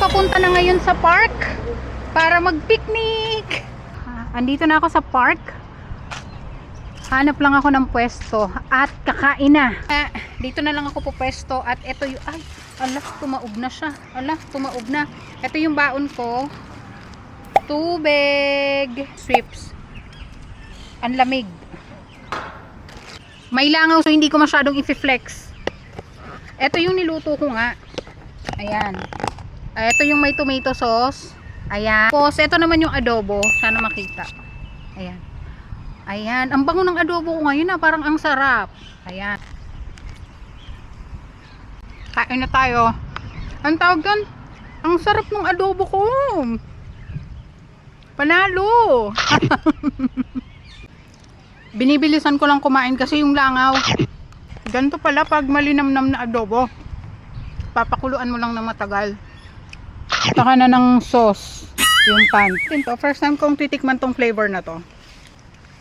papunta na ngayon sa park para mag-picnic. Andito na ako sa park. Hanap lang ako ng pwesto at kakain na. Dito na lang ako pupwesto at ito yung, ay, ala, tumaob na siya. Ala, tumaob na. Ito yung baon ko. Tubig. Strips. Ang lamig. May langaw so hindi ko masyadong i-flex. Ito yung niluto ko nga. Ayan. Ito yung may tomato sauce. Ayan. Tapos ito naman yung adobo. Sana makita. Ayan. Ayan. Ang bango ng adobo ko ngayon na. Parang ang sarap. Ayan. Kain na tayo. Ang tawag doon, ang sarap ng adobo ko. Panalo. Binibilisan ko lang kumain kasi yung langaw. Ganito pala pag malinamnam na adobo. Papakuluan mo lang na matagal. Saka na ng sauce yung pan. Ito, first time kong titikman tong flavor na to.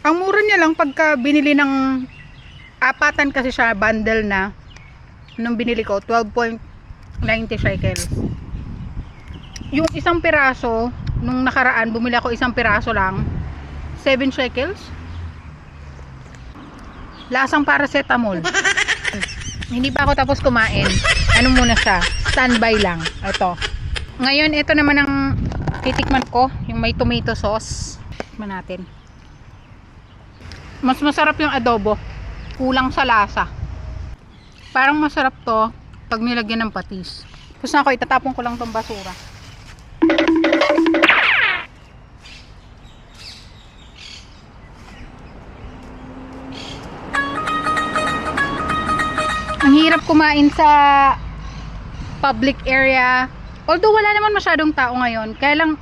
Ang mura niya lang pagka binili ng apatan kasi siya, bundle na. Nung binili ko, 12.90 shekels. Yung isang piraso, nung nakaraan, bumili ako isang piraso lang. 7 shekels. Lasang paracetamol. Hindi pa ako tapos kumain. Ano muna siya? Standby lang. Ito. Ngayon, ito naman ang titikman ko. Yung may tomato sauce. Tikman natin. Mas masarap yung adobo. Kulang sa lasa. Parang masarap to pag nilagyan ng patis. Tapos na ako, itatapon ko lang tong basura. Ang hirap kumain sa public area. Although wala naman masyadong tao ngayon, kaya lang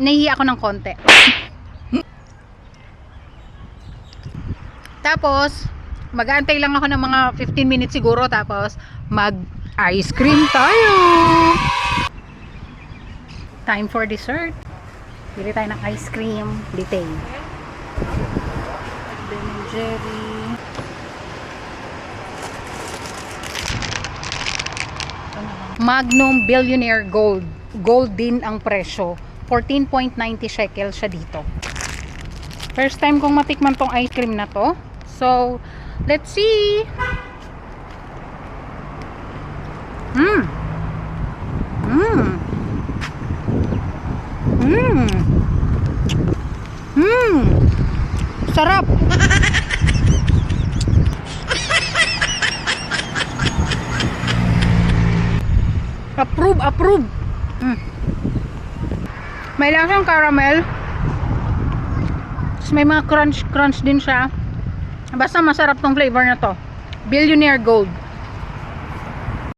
nahihiya ako ng konti. Tapos mag-aantay lang ako ng mga 15 minutes siguro, tapos mag-ice cream tayo. Time for dessert. Bili tayo ng ice cream. Litay. Ben and Jerry. Magnum Billionaire Gold. Gold din ang presyo. 14.90 shekels siya dito. First time kong matikman tong ice cream na to. So, let's see. Sarap. Approve. May lasang caramel. Tapos may mga crunch din siya. Basta masarap tong flavor na to. Billionaire Gold.